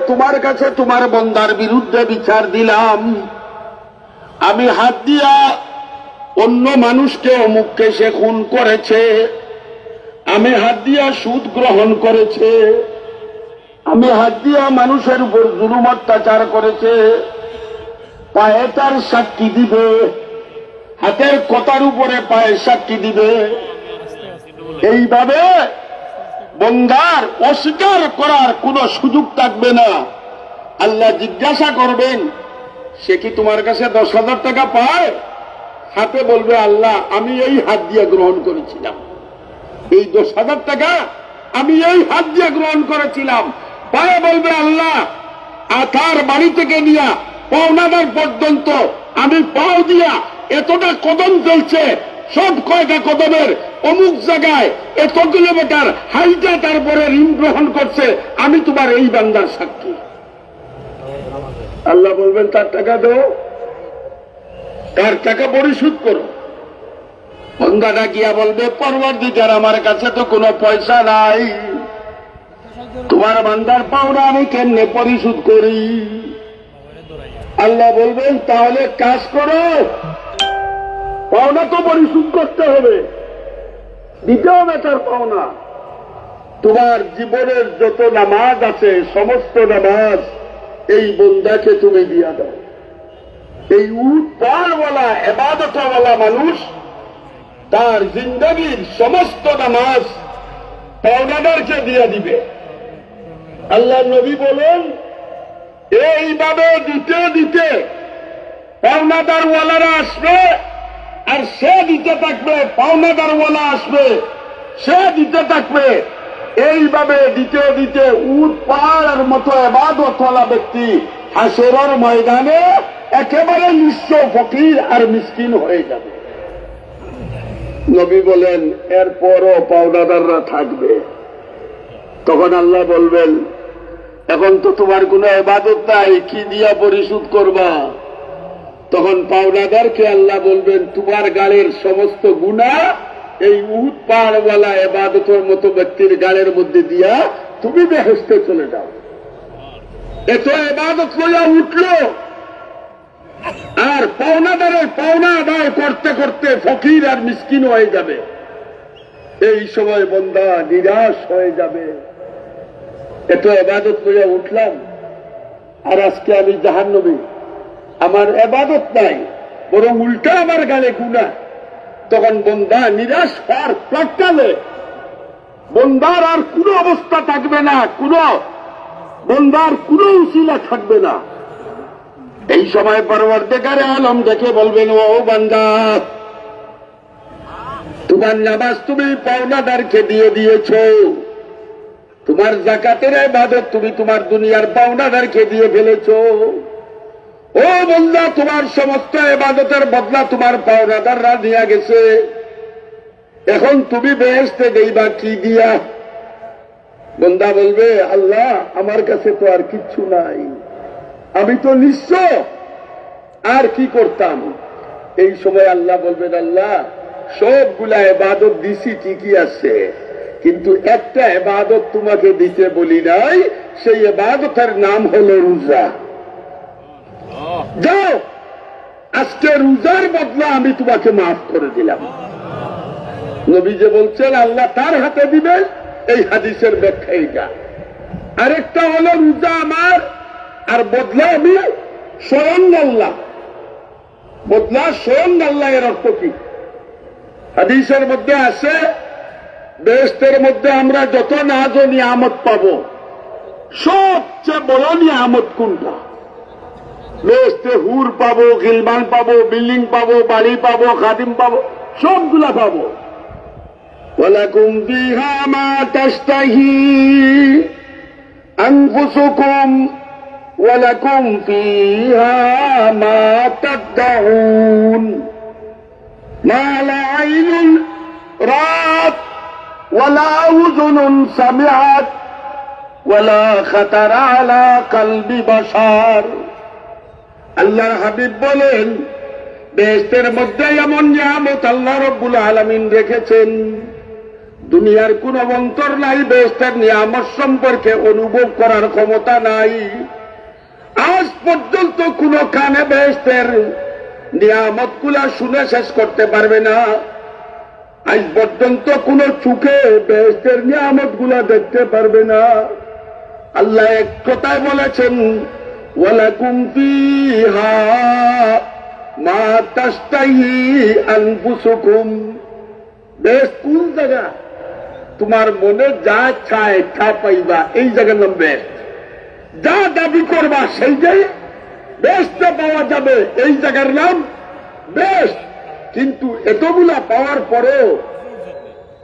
তোমার কাছে তোমার বন্দার বিরুদ্ধে বিচার দিলাম, আমি হাত দিয়া অন্য মানুষকে অমুককে সে খুন করেছে, আমি হাত দিয়া সুদ গ্রহণ করেছে, আমি হাত দিয়া মানুষের উপর জুলুম অত্যাচার করেছে, পায়ে তার সাক্ষী দিবে, হাতের কথার উপরে পায়ে সাক্ষী দিবে। এইভাবে বন্দার অস্বীকার করার কোন সুযোগ থাকবে না। আল্লাহ জিজ্ঞাসা করবেন, সে কি তোমার কাছে 10,000 টাকা পায়? হাতে বলবে, আল্লাহ আমি এই হাত দিয়ে গ্রহণ করেছিলাম, এই 10,000 টাকা আমি এই হাত দিয়ে গ্রহণ করেছিলাম। পায়ে বলবে, আল্লাহ আথার বাড়ি থেকে নিয়া পাওনাদার পর্যন্ত আমি পাও দিয়া এতটা কদম চলছে, সব কয়টা কদমের অমুক জায়গায় এত কিলোমিটার হাইটা তারপরে ঋণ গ্রহণ করছে, আমি তোমার এই বান্দার সাক্ষী। আল্লাহ বলবেন, তার টাকা দাও, তার টাকা পরিশোধ করো। বান্দাটা গিয়া বলবে, পরওয়ারদিগার আমার কাছে তো কোনো পয়সা নাই, তোমার বান্দার পাওনা আমি কেমনে পরিশোধ করি? আল্লাহ বলবেন, তাহলে কাজ করো, পাওনা তো পরিশোধ করতে হবে, দিতে হবে তার পাওনা। তোমার জীবনের যত নামাজ আছে সমস্ত নামাজ এই বন্দাকে তুমি দিয়া দাও। এই উৎপাদওয়ালা ইবাদতওয়ালা মানুষ তার জিন্দগির সমস্ত নামাজ পাওনাদারকে দিয়া দিবে। আল্লাহ নবী বলেন, এইভাবে দিতে দিতে পাওনাদারওয়ালারা আসবে আর সে দিতে থাকবে, পাওনাদারওয়ালা আসবে সে দিতে থাকবে। এইভাবে দিতে দিতে উট পাহাড়ের মতো ইবাদতওয়ালা ব্যক্তি হাসরের ময়দানে একেবারে নিঃস্ব, ফকির আর মিসকিন হয়ে যাবে। নবী বলেন, এরপরও পাওনাদাররা থাকবে। তখন আল্লাহ বলবেন, এখন তো তোমার কোনো ইবাদত নাই, কি দিয়া পরিশোধ করবা? তখন পাওনাদারকে আল্লাহ বলবেন, তোমার গালের সমস্ত গুনাহ এই উহুদ পাহাড়ওয়ালা ইবাদতের মতো ব্যক্তির গালের মধ্যে দিয়া তুমি বেহেশতে চলে যাও। এত ইবাদত লইয়া উঠলো আর পাওনাদারের পাওনা আদায় করতে করতে ফকির আর মিসকিন হয়ে যাবে। এই সময় বান্দা নিরাশ হয়ে যাবে, এত ইবাদত লইয়া উঠলাম আর আজকে আমি জাহান্নামী, আমার ইবাদত নাই, বরং উল্টা আমার গালে গুনাহ। তখন বন্দা নিরাশ হওয়ার প্রাক্কালে বন্দার আর কোন অবস্থা থাকবে না, বন্দার কোন উসিলা থাকবে না। এই সময় পরওয়ারদিগারে আলম দেখে বলবেন, ও বান্দা, তোমার নামাজ তুমি পাওনাদারকে দিয়ে দিয়েছ, তোমার যাকাতের ইবাদত তুমি তোমার দুনিয়ার পাওনাদারকে দিয়ে ফেলেছ। ও বান্দা, তোমার সমস্ত ইবাদতের বদলা তোমার পাওনাদাররা দিয়া গেছে, এখন তুমি বেহেশতে দেইবা কি দিয়া? বান্দা বলবে, আল্লাহ আমার কাছে তো আর কিচ্ছু নাই, আমি তো নিঃস্ব, আর কি করতাম? এই সময় আল্লাহ বলবেন, আল্লাহ সবগুলা ইবাদত দিছি ঠিকই আছে, কিন্তু একটা ইবাদত তোমাকে দিতে বলি নাই, সেই ইবাদতের নাম হলো রোজা। যাও, আজকে রোজার বদলা আমি তোমাকে মাফ করে দিলাম। নবী যে বলছেন আল্লাহ তার হাতে দিবেন, এই হাদিসের ব্যাখ্যা এইটা। আরেকটা হলো রোজা আমার আর বদলা আমি স্বয়ং আল্লাহ। বদলা স্বয়ং আল্লাহ, এর অর্থ কি? হাদিসের মধ্যে আছে, বেহেশতের মধ্যে আমরা যত নাজ ও নিয়ামত পাবো, সবচেয়ে বড় নিয়ামত কোনটা? বেহেশতে হুর পাবো, গিলমান পাবো, বিল্ডিং পাবো, বাড়ি পাবো, খাদিম পাবো, সবগুলা পাবো। ওয়ালাকুম ফিহা মা তাশতাহি আনফুসুকুম ওয়ালাকুম ফিহা মা তাদউন মা লা আইনুন রাত ওয়ালা উযুনুন সামিআত ওয়ালা খাতারা আলা কলবি বাশার। আল্লাহর হাবিব বলেন, বেহেশতের মধ্যে এমন নিয়ামত আল্লাহ রাব্বুল আলামিন রেখেছেন, দুনিয়ার কোন অন্তর নাই বেহেশতের নিয়ামত সম্পর্কে অনুভব করার ক্ষমতা নাই। আজ পর্যন্ত কোন কানে বেহেশতের নিয়ামত গুলা শুনে শেষ করতে পারবে না। আজ পর্যন্ত কোন চোখে বেহেশতের নিয়ামত গুলা দেখতে পারবে না। আল্লাহ এক কথায় বলেছেন, ওয়ালাকুম ফীহা মা তাশতাহি আনফুসুকুম। বেহেশত কোন জায়গা? তোমার মনে যা চায় তা পাইবা, এই জায়গার নাম বেহেশত। যা দাবি করবা সেই জায়গায় বেহেশতে পাওয়া যাবে, এই জায়গার নাম বেহেশত। কিন্তু এতগুলা পাওয়ার পরেও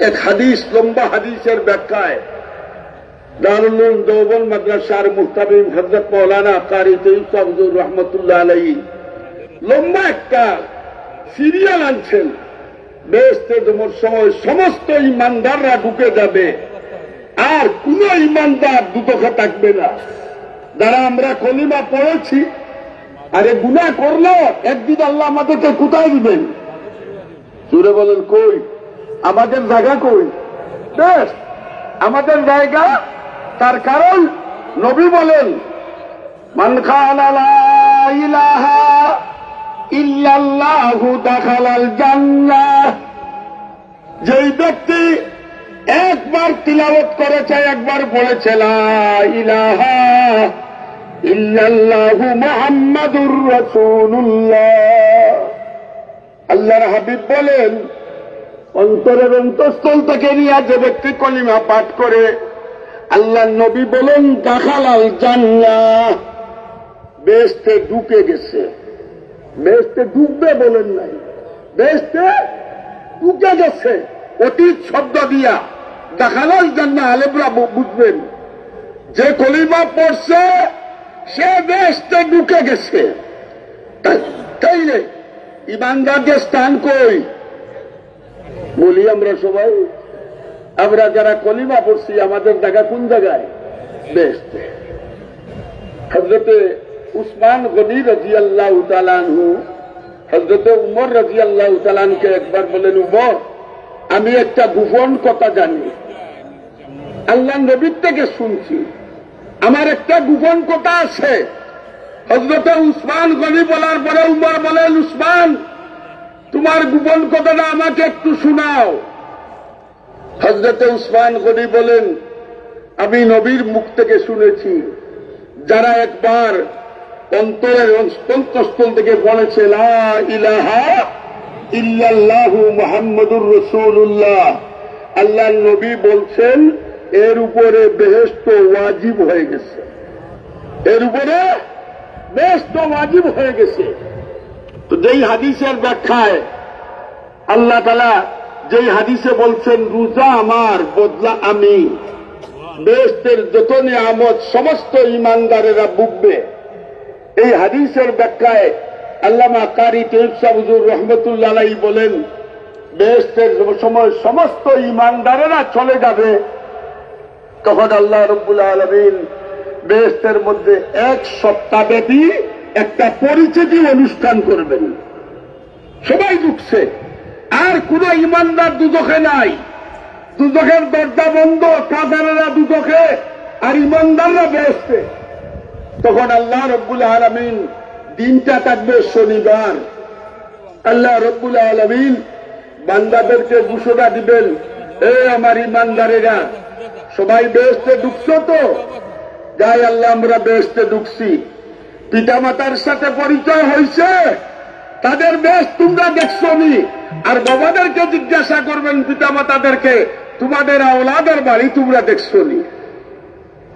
এক হাদিস, লম্বা হাদিসের ব্যাখ্যায় দারুল উলুম দেওবন্দ মাদ্রাসার মুহতামিম হযরত মাওলানা কারি তৈয়ব সাহেব হুজুর রাহমাতুল্লাহ আলাইহি লম্বা একটা সিরিয়াল আনছেন। বেহেশতে যাওয়ার সময় সমস্ত ইমানদাররা ঢুকে যাবে, আর কোন ইমানদার দুদকে থাকবে না। যারা আমরা কলিমা পড়েছি, আরে গুনাহ করলো একদিন আল্লাহ আমাদেরকে কোথায় দিবেন? জোরে বলেন, কই? আমাদের জায়গা কই? বেশ, আমাদের জায়গা। তার কারণ নবী বলেন, মান কালা লা ইলাহা ইল্লাল্লাহু দাখালাল জান্নাহ। যেই ব্যক্তি একবার তিলাওয়াত করেছে, একবার পড়েছে লা ইলাহা ইল্লাল্লাহু মুহাম্মাদুর রাসূলুল্লাহ, আল্লাহর হাবিব বলেন, অন্তরের অন্তঃস্থল থেকে নিয়ে যে ব্যক্তি কলিমা পাঠ করে, আল্লাহ নবী বলেন, দাখালাল জান্নাহ, বেহেশতে ঢুকে গেছে। বেহেশতে ঢুকবে বলেন নাই, বেহেশতে ঢুকে গেছে। অতীত শব্দ দিয়া দাখালাল জান্নাহ আলেমরা বুঝবেন, যে কলিমা পড়ছে সে বেহেশতে ঢুকে গেছে। তাইলে ইমানদারদের স্থান কই? বলি আমরা সবাই, আমরা যারা কলিমা পড়ছি আমাদের জায়গা কোন জায়গায়? বেহেশতে। হযরতে উসমান গনি রাদিয়াল্লাহু তাআলা আনহু হযরতে উমর রাদিয়াল্লাহু তাআলা আনহুকে একবার বলেন, উমর, আমি একটা গোপন কথা জানি, আল্লাহ নবীর থেকে শুনছি, আমার একটা গোপন কথা আছে। হযরতে উসমান গনি বলার পরে উমর বলেন, উসমান, তোমার গোপন কথাটা আমাকে একটু শোনাও। হযরতে উসমান গনি বলেন, আমি নবীর মুখ থেকে শুনেছি, যারা একবার অন্তরের অন্তঃস্থল থেকে বলেছে লা ইলাহা ইল্লাল্লাহু মুহাম্মাদুর রাসূলুল্লাহ, আল্লাহর নবী বলছেন এর উপরে বেহেশত ওয়াজিব হয়ে গেছে, এর উপরে বেহেশত ওয়াজিব হয়ে গেছে। তো যেই হাদিসের ব্যাখ্যায় আল্লাহ তাআলা যেই হাদিসে বলছেন, রোজা আমার, বদলা আমি, বেহেশতের যত নিয়ামত সমস্ত ইমানদারেরা বুঝবে, এই হাদিসের ব্যাখ্যায় আল্লামা কারি তৈয়ব সাহেব হুজুর রাহমাতুল্লাহ আলাইহি বলেন, বেহেশতের সময় সমস্ত ইমানদারেরা চলে যাবে, তখন আল্লাহ রাব্বুল আলামিন বেহেশতের মধ্যে এক সপ্তাহ ব্যাপী একটা পরিচিতি অনুষ্ঠান করবেন। সবাই ঢুকছে, আর কোন ইমানদার দুদকে নাই, দুদকের দরজা বন্ধ, কাফেরেরা দুদকে আর ইমানদাররা বেহেশতে। তখন আল্লাহ রাব্বুল আলামিন, দিনটা থাকবে শনিবার, আল্লাহ রাব্বুল আলামিন বান্দাদেরকে ঘোষণা দিবেন, এ আমার ইমানদারেরা, সবাই বেহেশতে ঢুকছো তো? যাই আল্লাহ, আমরা বেহেশতে ঢুকছি। পিতামাতার সাথে পরিচয় হয়েছে, তাদের বেহেশত তোমরা দেখছো নি? আর বাবাদেরকে জিজ্ঞাসা করবেন, পিতামাতাদেরকে, তোমাদের আওলাদের বাড়ি তোমরা দেখছো নি?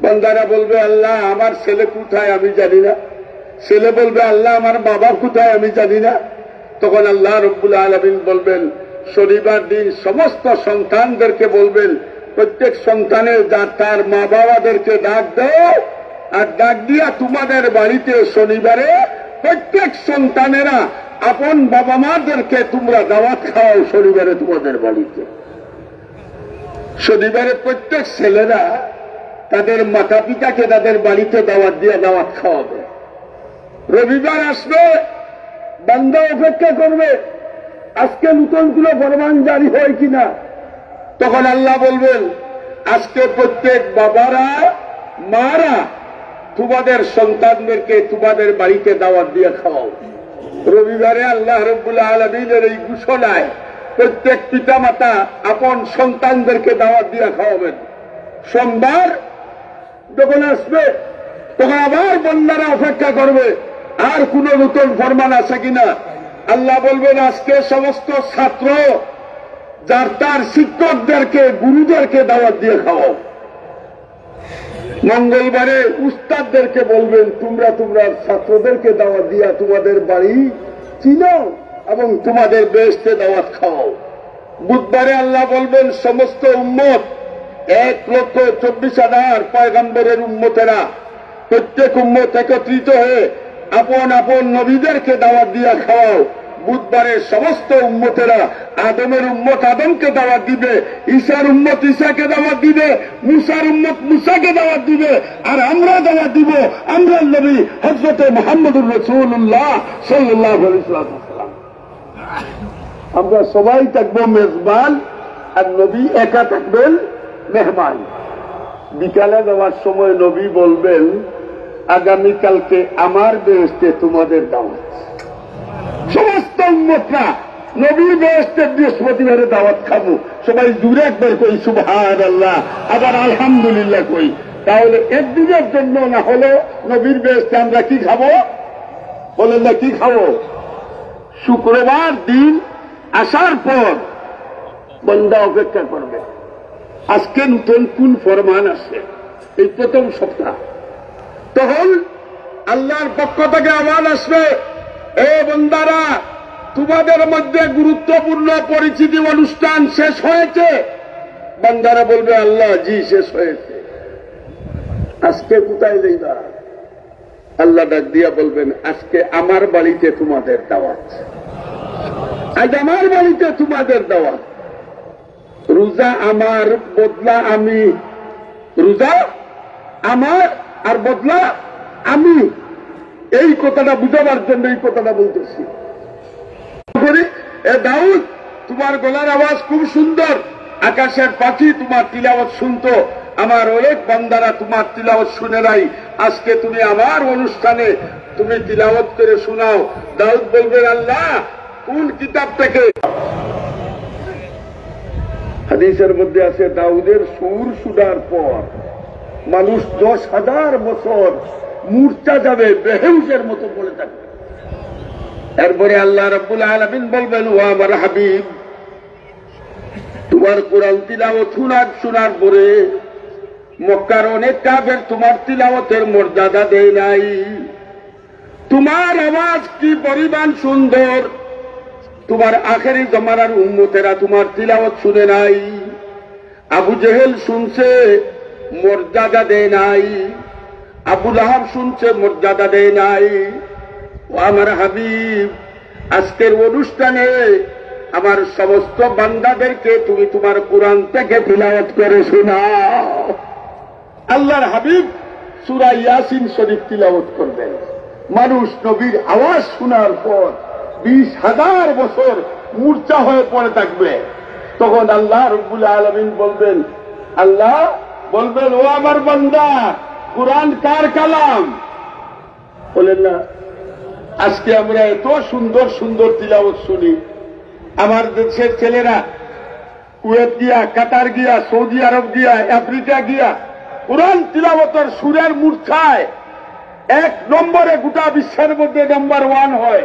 বান্দারা বলবে, আল্লাহ আমার ছেলে কোথায় আমি জানি না। ছেলে বলবে, আল্লাহ আমার বাবা কোথায় আমি জানি না। তখন আল্লাহ রাব্বুল আলামিন বলবেন, শনিবার দিন সমস্ত সন্তানদেরকে বলবেন, প্রত্যেক সন্তানের তার মা বাবাদেরকে ডাক দাও, আর ডাক দিয়া তোমাদের বাড়িতে শনিবারে প্রত্যেক সন্তানেরা আপন বাবা মাদেরকে তোমরা দাওয়াত খাও শনিবারে তোমাদের বাড়িতে। শনিবারে প্রত্যেক ছেলেরা তাদের মাতা পিতাকে তাদের বাড়িতে দাওয়াত দিয়ে দাওয়াত খাওয়াবে। রবিবার আসবে, বান্দা অপেক্ষা করবে আজকে নতুন কোনো ফরমান জারি হয় কিনা, তখন আল্লাহ বলবেন আজকে প্রত্যেক বাবারা মারা তোমাদের সন্তানদেরকে তোমাদের বাড়িতে দাওয়াত দিয়ে খাওয়াও। রবিবারে আল্লাহ রাব্বুল আলামিনের এই ঘোষণায় প্রত্যেক পিতামাতা আপন সন্তানদেরকে দাওয়াত দিয়ে খাওয়াবেন। সোমবার যখন আসবে তখন আবার বন্দারা অপেক্ষা করবে আর কোন নতুন ফরমান আছে কিনা। আল্লাহ বলবেন আজকে সমস্ত ছাত্র যার তার শিক্ষকদেরকে গুরুদেরকে দাওয়াত দিয়ে খাওয়াও। মঙ্গলবারে উস্তাদদেরকে বলবেন তোমরা ছাত্রদেরকে দাওয়াত দিয়া তোমাদের বাড়ি চিনো এবং তোমাদের বেহেশতে দাওয়াত খাওয়াও। বুধবারে আল্লাহ বলবেন সমস্ত উম্মত 1,24,000 পয়গম্বরের উম্মতেরা প্রত্যেক উম্মত একত্রিত হয়ে আপন আপন নবীদেরকে দাওয়াত দিয়া খাওয়াও। বুধবারে সমস্ত উম্মতেরা আদমের উম্মত আদমকে দাওয়াত দিবে, ঈসার উম্মত ঈসাকে দাওয়াত দিবে, মুসার উম্মত মুসাকে দাওয়াত দিবে, আর আমরা দাওয়াত দিব আমরা নবী হযরত মুহাম্মদুর রাসূলুল্লাহ সাল্লাল্লাহু আলাইহি ওয়াসাল্লাম। আমরা সবাই থাকবো মেজবান আর নবী একা থাকবেন মেহমান। বিকালে দেওয়ার সময় নবী বলবেন আগামীকালকে আমার বেহেশতে তোমাদের দাওয়াত। সমস্ত উম্মতরা নবীর বেহেশতে বৃহস্পতিবারে দাওয়াত খাবো। সবাই জুড়ে একবার কই সুবহানাল্লাহ, আবার আলহামদুলিল্লাহ কই। তাহলে একদিনের জন্য না হলে নবীর বেহেশতে আমরা কি খাবো বলেন না, কি খাবো? শুক্রবার দিন আসার পর বন্দা অপেক্ষা করবে আজকে নতুন কোন ফরমান আসছে এই প্রথম সপ্তাহ। তখন আল্লাহর পক্ষ থেকে আওয়াজ আসবে, এ বন্দারা তোমাদের মধ্যে গুরুত্বপূর্ণ পরিচিতি অনুষ্ঠান শেষ হয়েছে। বন্দারা বলবে আল্লাহ জি শেষ হয়েছে, আজকে কোথায় যাইবা? আল্লাহ ডাক দিয়া বলবেন আজকে আমার বাড়িতে তোমাদের দাওয়াত, আজ আমার বাড়িতে তোমাদের দাওয়াত। রোজা আমার, বদলা আমি। রোজা আমার আর বদলা আমি, এই কথাটা বুঝাবার জন্য এই কথাটা বলতেছি। এ দাউদ তোমার গলার আওয়াজ খুব সুন্দর, আকাশের পাখি তোমার তিলাওয়াত শুনতো, আমার অনেক বান্দারা তোমার তিলাওয়াত শুনে নাই, আজকে তুমি আমার অনুষ্ঠানে তুমি তিলাওয়াত করে শোনাও। দাউদ বলবেন আল্লাহ কোন কিতাব থেকে? হাদিসের মধ্যে আছে দাউদের সুর শোনার পর মানুষ 10,000 বছর মূর্ছা যাবে, বেহুশের মতো পড়ে থাকবে। এরপরে আল্লাহ রাব্বুল আলামিন বলবেন ও আমার হাবিব তোমার কোরআন তিলাওয়াত শোনার পরে মক্কার অনেক কাফের তোমার তিলাওয়াতের মর্যাদা দেয় নাই। তোমার আওয়াজ কি পরিমাণ সুন্দর, তোমার আখেরি জমানার উম্মতেরা তোমার তিলাওয়াত শুনে নাই। আবু জেহেল শুনছে মর্যাদা দেয় নাই, আবু লাহাব শুনছে মর্যাদা দেয় নাই। ও আমার হাবিব আজকের অনুষ্ঠানে আমার সমস্ত বান্দাদেরকে তুমি তোমার কোরআন থেকে তিলাওয়াত করে শোনাও। আল্লাহর হাবিব সূরা ইয়াসিন শরীফ তিলাওয়াত করবেন। মানুষ নবীর আওয়াজ শোনার পর 20,000 বছর মূর্ছা হয়ে পড়ে থাকবে। তখন আল্লাহ রাব্বুল আলামিন বলবেন, আল্লাহ বলবেন ও আমার বান্দা কোরআন কার কালাম? বলেন না আজকে আমরা এত সুন্দর সুন্দর তিলাওয়াত শুনি, আমার দেশের ছেলেরা কুয়েত গিয়া, কাতার গিয়া, সৌদি আরব গিয়া, আফ্রিকা গিয়া কোরআন তিলাওয়াতের সুরের মূর্ছায় 1 নম্বরে গোটা বিশ্বের মধ্যে নাম্বার 1 হয়।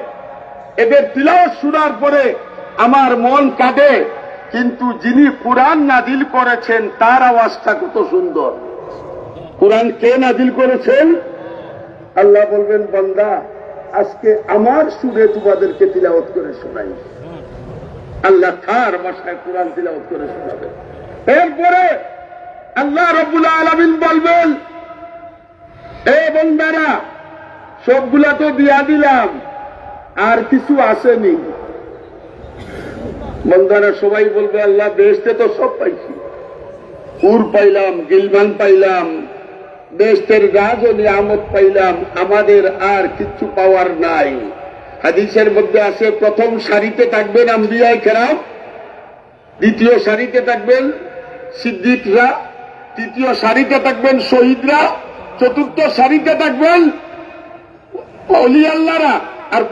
এদের তিলাওয়াত শোনার পরে আমার মন কাঁদে, কিন্তু যিনি কোরআন নাজিল করেছেন তার আওয়াজটা কত সুন্দর। কোরআন কে নাজিল করেছেন? আল্লাহ বলবেন বান্দা আজকে আমার সুরে তোমাদেরকে তিলাওয়াত করে শোনাই। আল্লাহ তার ভাষায় কোরআন তিলাওয়াত করে শোনাবে। এরপরে আল্লাহ রাব্বুল আলামিন বলবেন এ বান্দারা সবগুলা তো দিয়া দিলাম, আর কিছু আসেনি। বান্দারা সবাই বলবে আল্লাহ বেহেশতে তো সব পাইছি, হুর পাইলাম, গিলমান পাইলাম, বেহেশতের রাজ ও নিয়ামত পাইলাম, আমাদের আর কিছু পাওয়ার নাই। হাদিসের মধ্যে আছে প্রথম সারিতে থাকবেন আম্বিয়ায়ে কেরাম, দ্বিতীয় সারিতে থাকবেন সিদ্দিকরা, তৃতীয় সারিতে থাকবেন শহীদরা, চতুর্থ সারিতে থাকবেন অলি আল্লাহরা, আর